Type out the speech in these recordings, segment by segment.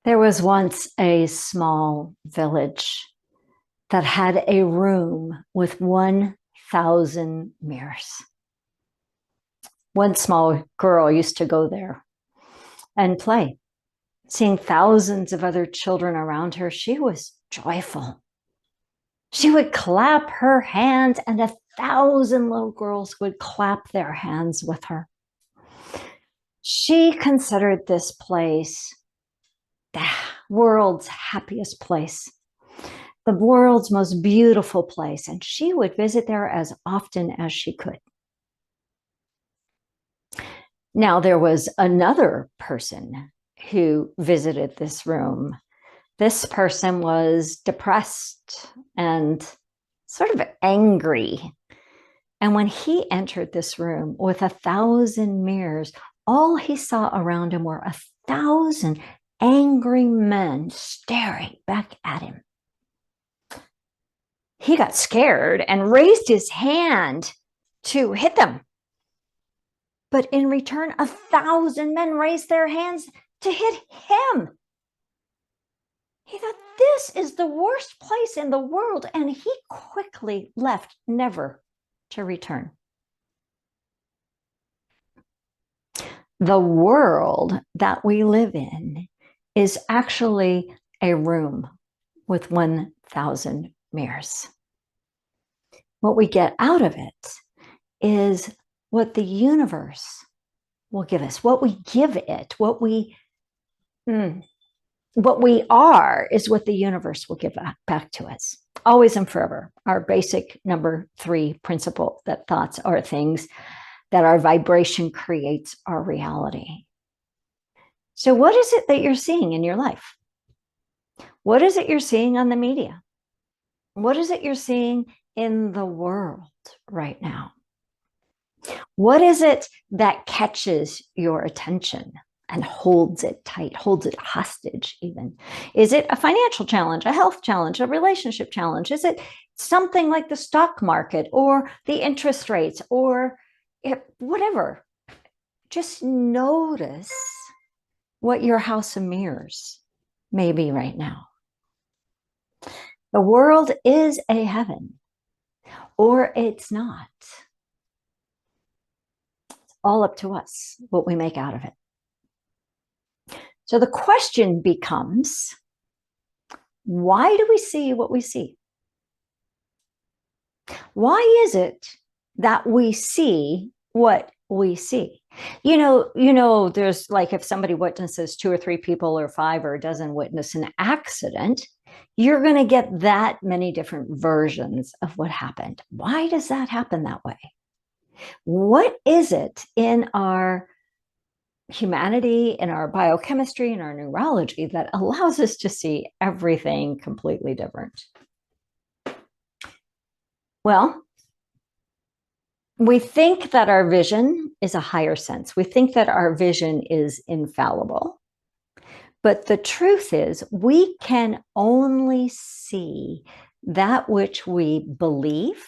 There was once a small village that had a room with 1,000 mirrors. One small girl used to go there and play. Seeing thousands of other children around her, she was joyful. She would clap her hands, and 1,000 little girls would clap their hands with her. She considered this place the world's happiest place, the world's most beautiful place, and she would visit there as often as she could. Now, there was another person who visited this room. This person was depressed and sort of angry. And when he entered this room with 1,000 mirrors, all he saw around him were 1,000 angry men staring back at him. He got scared and raised his hand to hit them. But in return, 1,000 men raised their hands to hit him. He thought, this is the worst place in the world, and he quickly left, never to return. The world that we live in is actually a room with 1,000 mirrors. What we get out of it is what the universe will give us, what we give it, what we are is what the universe will give back to us, always and forever. Our basic number 3 principle that thoughts are things, that our vibration creates our reality. So what is it that you're seeing in your life? What is it you're seeing on the media? What is it you're seeing in the world right now? What is it that catches your attention and holds it tight, holds it hostage even? Is it a financial challenge, a health challenge, a relationship challenge? Is it something like the stock market or the interest rates or whatever? Just notice what your house of mirrors may be right now. The world is a heaven, or it's not. It's all up to us what we make out of it. So the question becomes, why do we see what we see? Why is it that we see what we see? You know, there's like, if somebody witnesses 2 or 3 people or 5 or a dozen witness an accident, you're going to get that many different versions of what happened. Why does that happen that way? What is it in our humanity, in our biochemistry, in our neurology that allows us to see everything completely different? Well, we think that our vision is a higher sense. We think that our vision is infallible. But the truth is, we can only see that which we believe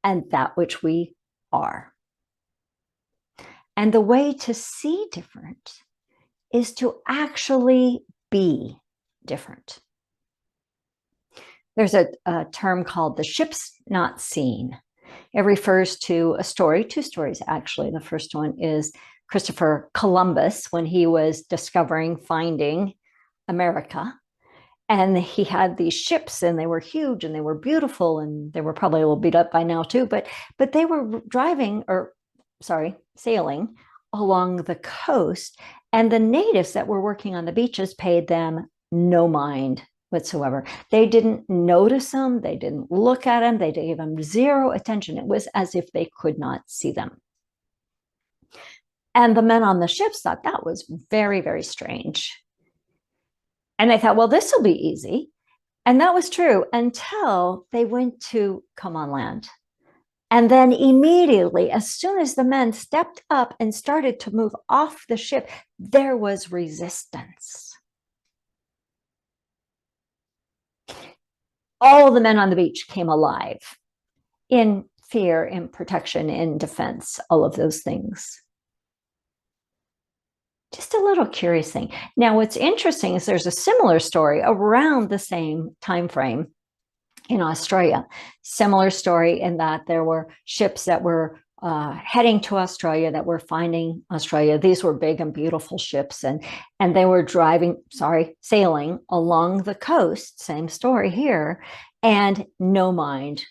and that which we are. And the way to see different is to actually be different. There's a term called the ships not seen. It refers to a story, 2 stories actually. The first one is Christopher Columbus, when he was finding America. And he had these ships, and they were huge and they were beautiful, and they were probably a little beat up by now too, but they were sailing along the coast, and the natives that were working on the beaches paid them no mind whatsoever. They didn't notice them. They didn't look at them. They gave them zero attention. It was as if they could not see them. And the men on the ships thought that was very, very strange. And they thought, well, this will be easy. And that was true until they went to come on land. And then immediately, as soon as the men stepped up and started to move off the ship, there was resistance. All the men on the beach came alive in fear, in protection, in defense, all of those things. Just a little curious thing. Now, what's interesting is there's a similar story around the same time frame in Australia. Similar story in that there were ships that were heading to Australia, that were finding Australia. These were big and beautiful ships, and they were sailing along the coast. Same story here, and no mind.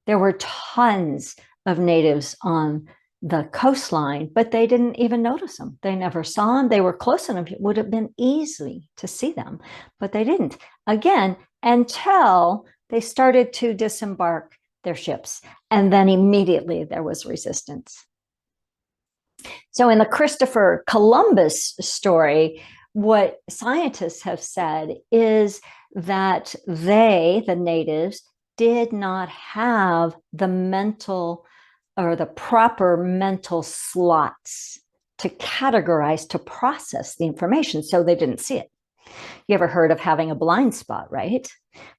There were tons of natives on the coastline, but they didn't even notice them. They never saw them. They were close enough. It would have been easy to see them, but they didn't. Again, until they started to disembark their ships. And then immediately there was resistance. So in the Christopher Columbus story, what scientists have said is that they, the natives, did not have the mental or the proper mental slots to categorize, to process the information, so they didn't see it. You ever heard of having a blind spot, right?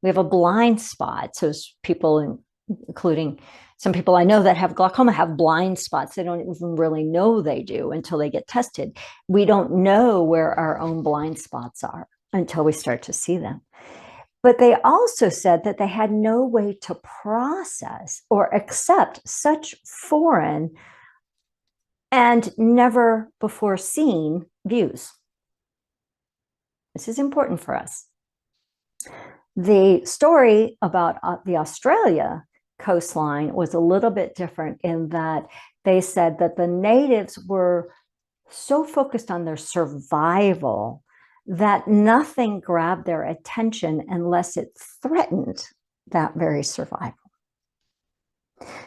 We have a blind spot. So people, including some people I know that have glaucoma, have blind spots. They don't even really know they do until they get tested. We don't know where our own blind spots are until we start to see them. But they also said that they had no way to process or accept such foreign and never before seen views. This is important for us. The story about the Australia coastline was a little bit different in that they said that the natives were so focused on their survival that nothing grabbed their attention unless it threatened that very survival.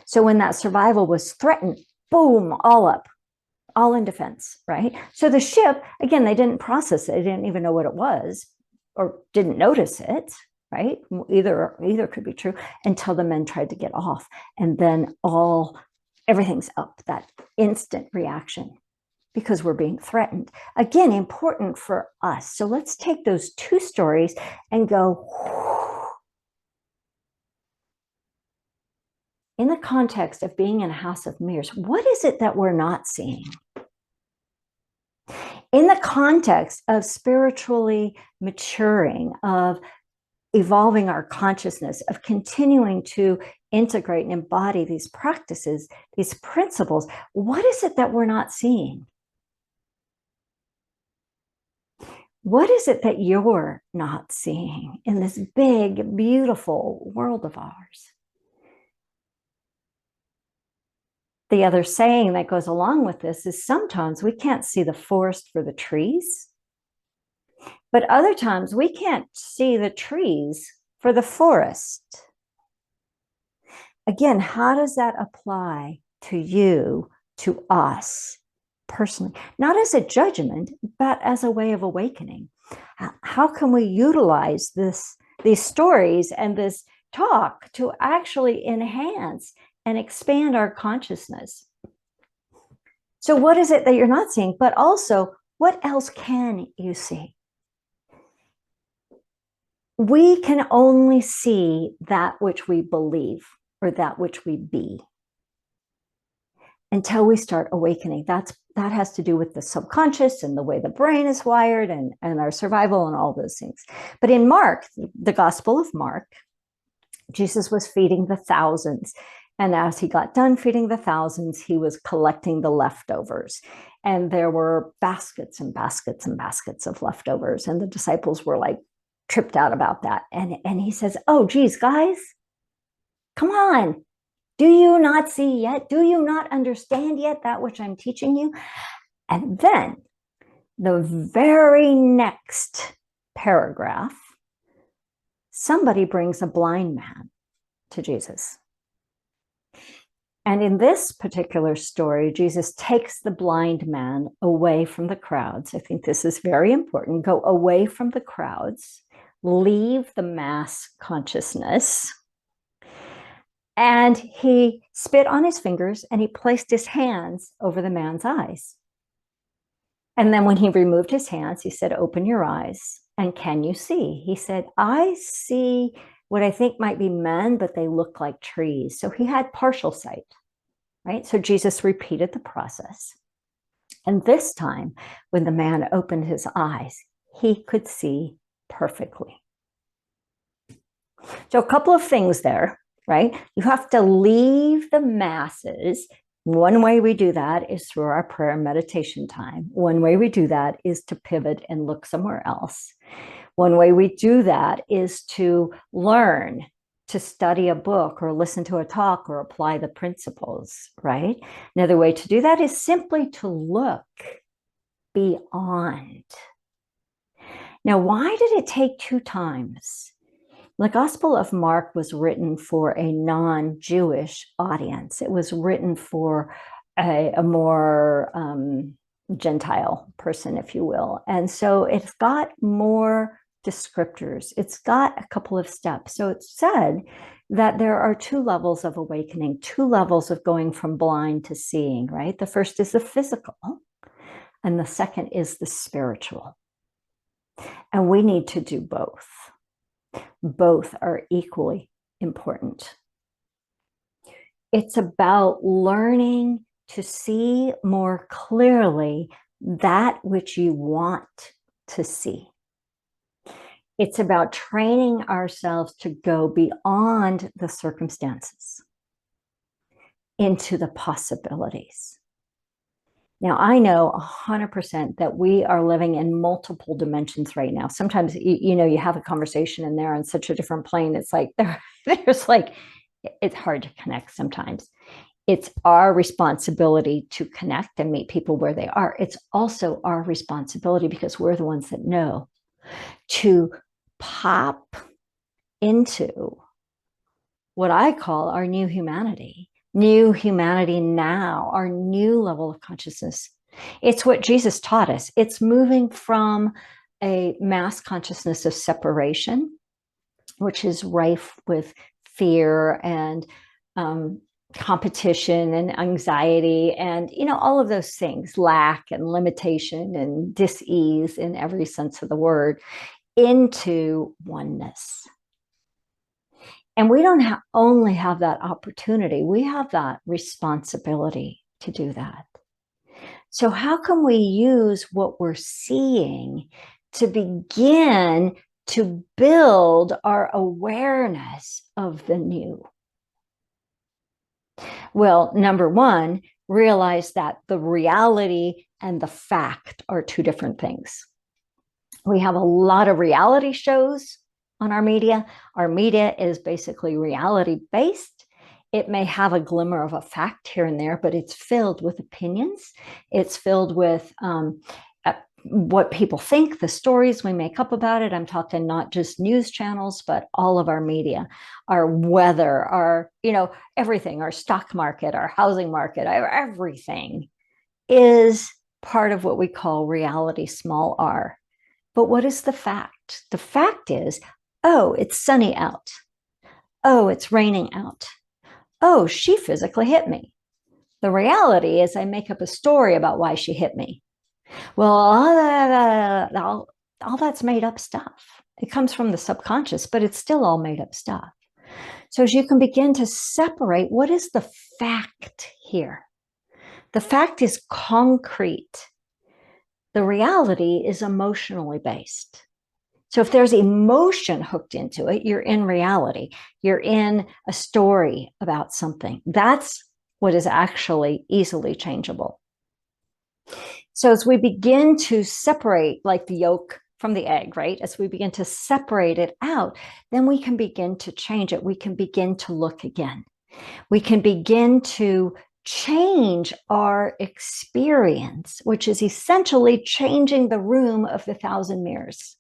So when that survival was threatened, boom, all up, all in defense, right? So the ship, again, they didn't process it. They didn't even know what it was or didn't notice it, right? Either could be true, until the men tried to get off. And then everything's up, that instant reaction, because we're being threatened. Again, important for us. So let's take those two stories and go, in the context of being in a house of mirrors, what is it that we're not seeing? In the context of spiritually maturing, of evolving our consciousness, of continuing to integrate and embody these practices, these principles, what is it that we're not seeing? What is it that you're not seeing in this big, beautiful world of ours? The other saying that goes along with this is sometimes we can't see the forest for the trees, but other times we can't see the trees for the forest. Again, how does that apply to you, to us personally? Not as a judgment, but as a way of awakening. How can we utilize these stories and this talk to actually enhance and expand our consciousness? So what is it that you're not seeing? But also, what else can you see? We can only see that which we believe or that which we be until we start awakening. That has to do with the subconscious and the way the brain is wired and our survival and all those things. But in Mark, the Gospel of Mark, Jesus was feeding the thousands. And as he got done feeding the thousands, he was collecting the leftovers. And there were baskets and baskets and baskets of leftovers. And the disciples were like tripped out about that. And he says, oh, geez, guys, come on. Do you not see yet? Do you not understand yet that which I'm teaching you? And then the very next paragraph, somebody brings a blind man to Jesus. And in this particular story, Jesus takes the blind man away from the crowds. I think this is very important. Go away from the crowds, leave the mass consciousness. And he spit on his fingers and he placed his hands over the man's eyes. And then when he removed his hands, he said, open your eyes. And can you see? He said, I see what I think might be men, but they look like trees. So he had partial sight, right? So Jesus repeated the process. And this time, when the man opened his eyes, he could see perfectly. So a couple of things there, right? You have to leave the masses. One way we do that is through our prayer and meditation time. One way we do that is to pivot and look somewhere else. One way we do that is to learn, to study a book or listen to a talk or apply the principles, right? Another way to do that is simply to look beyond. Now, why did it take 2 times? The Gospel of Mark was written for a non-Jewish audience. It was written for a more Gentile person, if you will. And so it's got more descriptors. It's got a couple of steps. So it said that there are 2 levels of awakening, 2 levels of going from blind to seeing, right? The first is the physical, and the second is the spiritual. And we need to do both. Both are equally important. It's about learning to see more clearly that which you want to see. It's about training ourselves to go beyond the circumstances into the possibilities. Now, I know 100% that we are living in multiple dimensions right now. Sometimes, you have a conversation and they're on such a different plane. It's like, there's like, it's hard to connect sometimes. It's our responsibility to connect and meet people where they are. It's also our responsibility, because we're the ones that know, to pop into what I call our new humanity now, our new level of consciousness. It's what Jesus taught us. It's moving from a mass consciousness of separation, which is rife with fear and competition and anxiety and, all of those things, lack and limitation and dis-ease in every sense of the word, into oneness. And we don't only have that opportunity, we have that responsibility to do that. So how can we use what we're seeing to begin to build our awareness of the new? Well, number one, realize that the reality and the fact are 2 different things. We have a lot of reality shows on our media. Our media is basically reality-based. It may have a glimmer of a fact here and there, but it's filled with opinions. It's filled with what people think, the stories we make up about it. I'm talking not just news channels, but all of our media, our weather, our, everything, our stock market, our housing market, everything is part of what we call reality, small r. But what is the fact? The fact is, oh, it's sunny out. Oh, it's raining out. Oh, she physically hit me. The reality is I make up a story about why she hit me. Well, all that's made up stuff. It comes from the subconscious, but it's still all made up stuff. So as you can begin to separate, what is the fact here? The fact is concrete. The reality is emotionally based. So if there's emotion hooked into it, you're in reality. You're in a story about something. That's what is actually easily changeable. So as we begin to separate, like the yolk from the egg, right? As we begin to separate it out, then we can begin to change it. We can begin to look again. We can begin to change our experience, which is essentially changing the room of the 1,000 mirrors.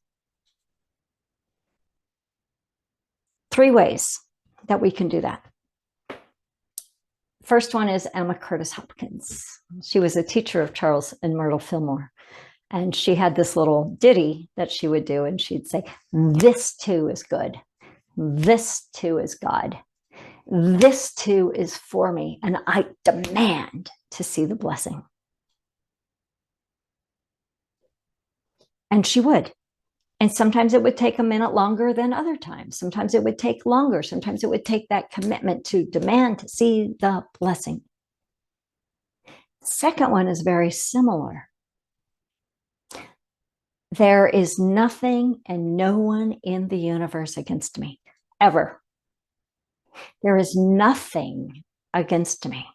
3 ways that we can do that. First one is Emma Curtis Hopkins. She was a teacher of Charles and Myrtle Fillmore. And she had this little ditty that she would do. And she'd say, this too is good. This too is God. This too is for me. And I demand to see the blessing. And she would. And sometimes it would take a minute longer than other times. Sometimes it would take longer. Sometimes it would take that commitment to demand to see the blessing. Second one is very similar. There is nothing and no one in the universe against me, ever. There is nothing against me.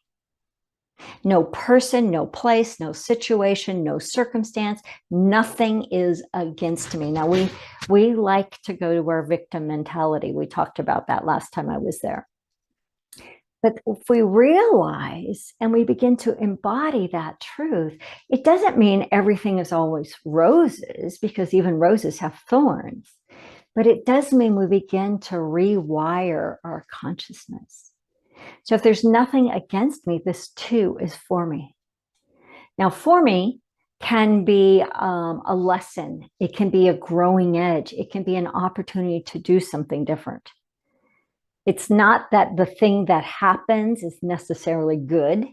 No person, no place, no situation, no circumstance, nothing is against me. Now, we like to go to our victim mentality. We talked about that last time I was there. But if we realize and we begin to embody that truth, it doesn't mean everything is always roses, because even roses have thorns. But it does mean we begin to rewire our consciousness. So if there's nothing against me, this too is for me. Now, for me can be a lesson. It can be a growing edge. It can be an opportunity to do something different. It's not that the thing that happens is necessarily good,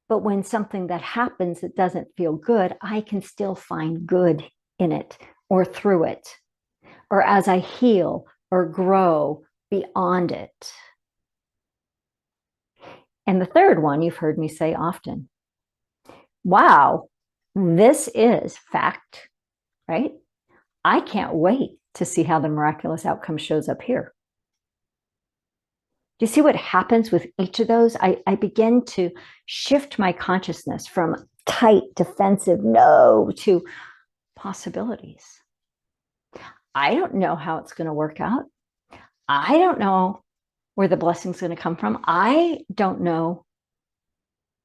but when something that happens that doesn't feel good, I can still find good in it or through it, or as I heal or grow beyond it. And the third one you've heard me say often, wow, this is fact, right? I can't wait to see how the miraculous outcome shows up here. Do you see what happens with each of those? I begin to shift my consciousness from tight, defensive, no, to possibilities. I don't know how it's going to work out. I don't know where the blessing's going to come from. I don't know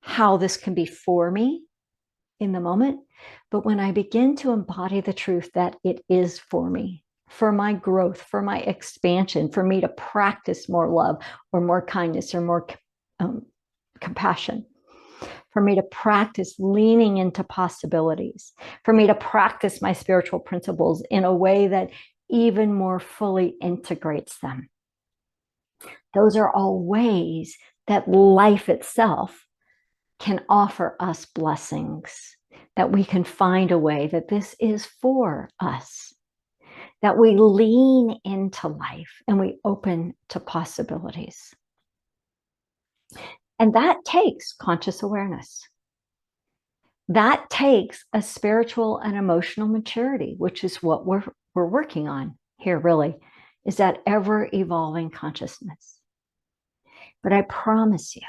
how this can be for me in the moment. But when I begin to embody the truth that it is for me, for my growth, for my expansion, for me to practice more love or more kindness or more compassion, for me to practice leaning into possibilities, for me to practice my spiritual principles in a way that even more fully integrates them. Those are all ways that life itself can offer us blessings, that we can find a way that this is for us, that we lean into life and we open to possibilities. And that takes conscious awareness. That takes a spiritual and emotional maturity, which is what we're working on here, really, is that ever-evolving consciousness. But I promise you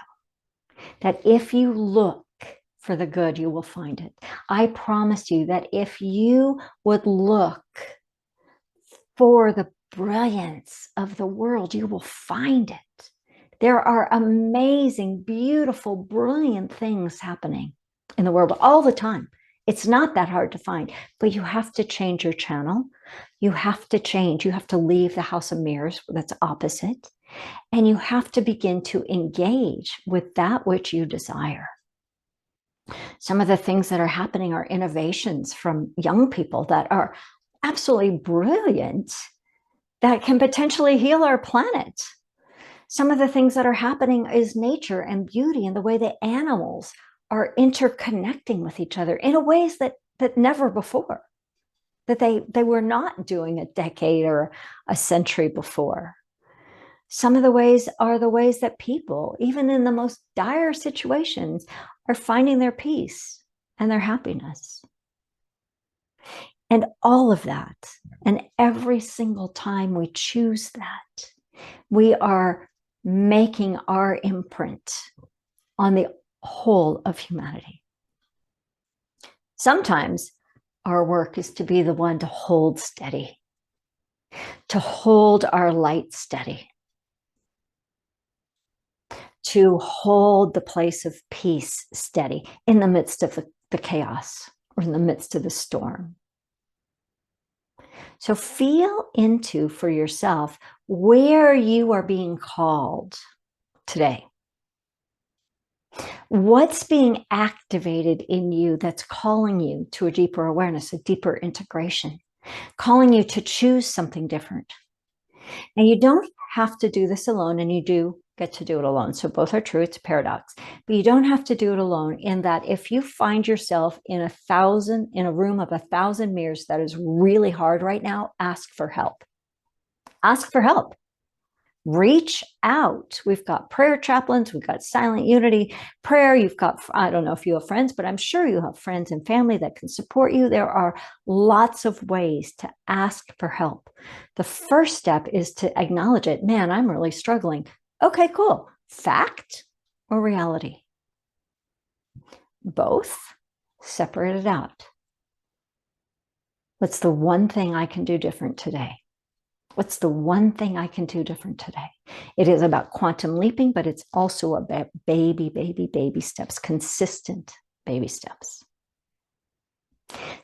that if you look for the good, you will find it. I promise you that if you would look for the brilliance of the world, you will find it. There are amazing, beautiful, brilliant things happening in the world all the time. It's not that hard to find, but you have to change your channel. You have to change. You have to leave the house of mirrors that's opposite, and you have to begin to engage with that which you desire. Some of the things that are happening are innovations from young people that are absolutely brilliant, that can potentially heal our planet. Some of the things that are happening is nature and beauty and the way that animals are interconnecting with each other in a ways that never before, that they were not doing a decade or a century before. Some of the ways are the ways that people, even in the most dire situations, are finding their peace and their happiness. And all of that, and every single time we choose that, we are making our imprint on the whole of humanity. Sometimes our work is to be the one to hold steady, to hold our light steady, to hold the place of peace steady in the midst of the chaos or in the midst of the storm. So feel into for yourself where you are being called today. What's being activated in you that's calling you to a deeper awareness, a deeper integration, calling you to choose something different. And you don't have to do this alone, and you do get to do it alone. So both are true. It's a paradox, but you don't have to do it alone, in that if you find yourself in a room of 1,000 mirrors that is really hard right now, ask for help. Ask for help. Reach out. We've got prayer chaplains, we've got silent unity prayer. You've got, I don't know if you have friends, but I'm sure you have friends and family that can support you. There are lots of ways to ask for help. The first step is to acknowledge it. Man, I'm really struggling. Okay, cool. Fact or reality? Both. Separate it out. What's the one thing I can do different today? What's the one thing I can do different today? It is about quantum leaping, but it's also about baby steps, consistent baby steps.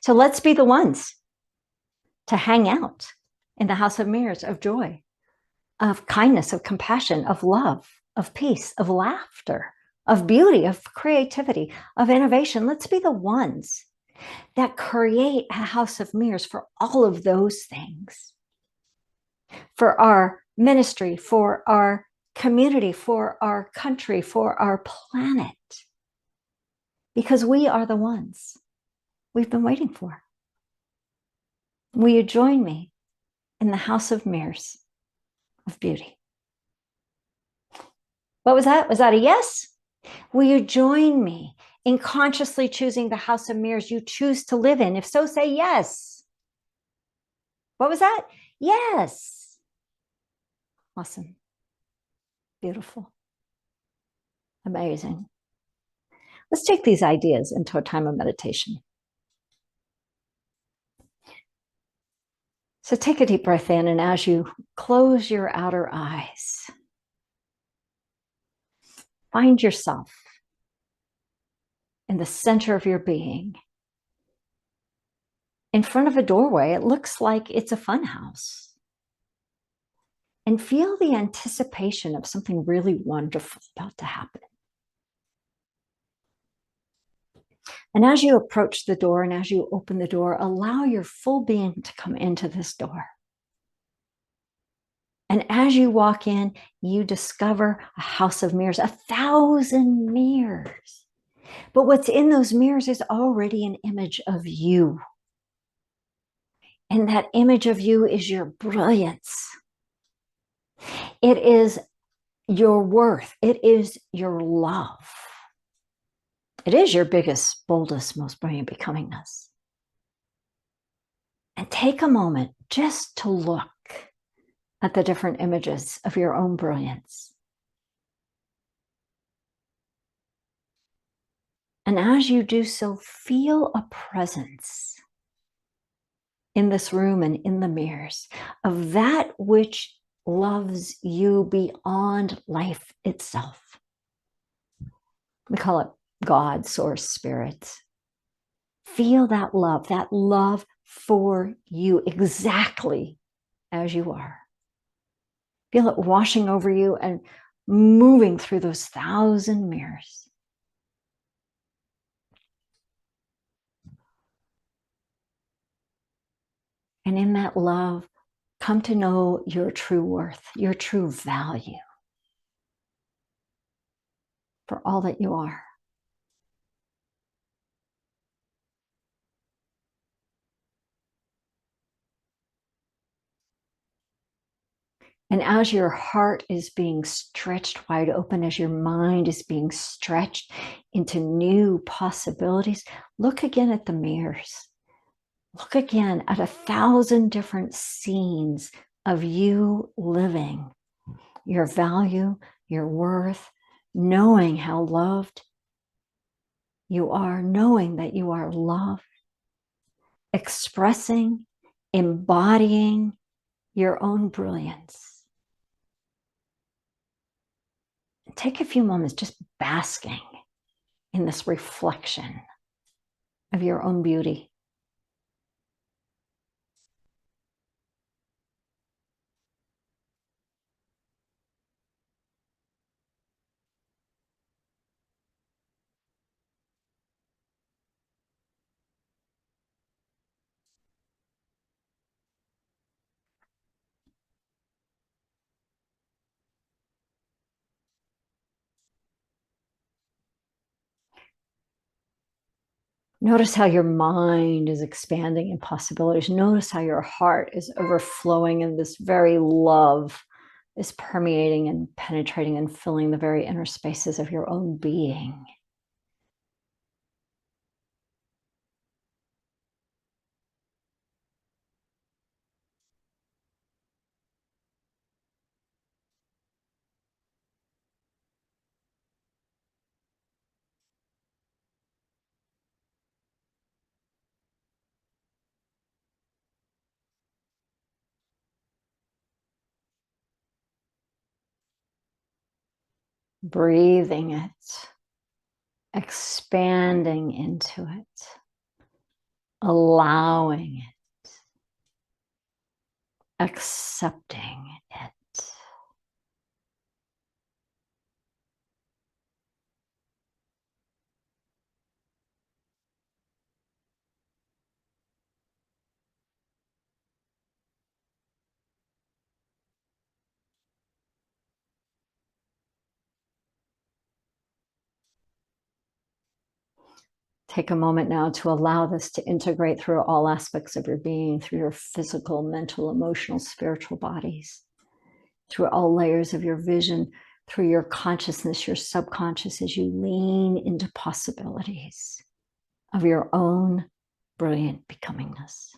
So let's be the ones to hang out in the house of mirrors, of joy, of kindness, of compassion, of love, of peace, of laughter, of beauty, of creativity, of innovation. Let's be the ones that create a house of mirrors for all of those things. For our ministry, for our community, for our country, for our planet. Because we are the ones we've been waiting for. Will you join me in the house of mirrors of beauty? What was that? Was that a yes? Will you join me in consciously choosing the house of mirrors you choose to live in? If so, say yes. What was that? Yes. Awesome. Beautiful. Amazing. Let's take these ideas into a time of meditation. So take a deep breath in, and as you close your outer eyes, find yourself in the center of your being. In front of a doorway, it looks like it's a fun house. And feel the anticipation of something really wonderful about to happen. And as you approach the door and as you open the door, allow your full being to come into this door. And as you walk in, you discover a house of mirrors, 1,000 mirrors. But what's in those mirrors is already an image of you. And that image of you is your brilliance. It is your worth. It is your love. It is your biggest, boldest, most brilliant becomingness. And take a moment just to look at the different images of your own brilliance. And as you do so, feel a presence in this room and in the mirrors of that which loves you beyond life itself. We call it God, source, spirit. Feel that love for you exactly as you are. Feel it washing over you and moving through those 1,000 mirrors. And in that love, come to know your true worth, your true value for all that you are. And as your heart is being stretched wide open, as your mind is being stretched into new possibilities, look again at the mirrors. Look again at 1,000 different scenes of you living your value, your worth, knowing how loved you are, knowing that you are loved, expressing, embodying your own brilliance. Take a few moments just basking in this reflection of your own beauty. Notice how your mind is expanding in possibilities. Notice how your heart is overflowing in this very love is permeating and penetrating and filling the very inner spaces of your own being. Breathing it, expanding into it, allowing it, accepting it. Take a moment now to allow this to integrate through all aspects of your being, through your physical, mental, emotional, spiritual bodies, through all layers of your vision, through your consciousness, your subconscious, as you lean into possibilities of your own brilliant becomingness.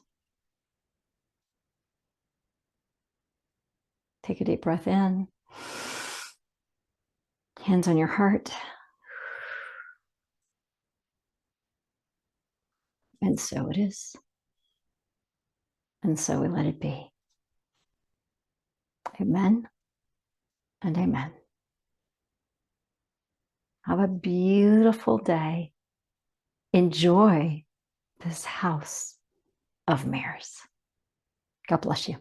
Take a deep breath in. Hands on your heart. And so it is. And so we let it be. Amen and amen. Have a beautiful day. Enjoy this house of mirrors. God bless you.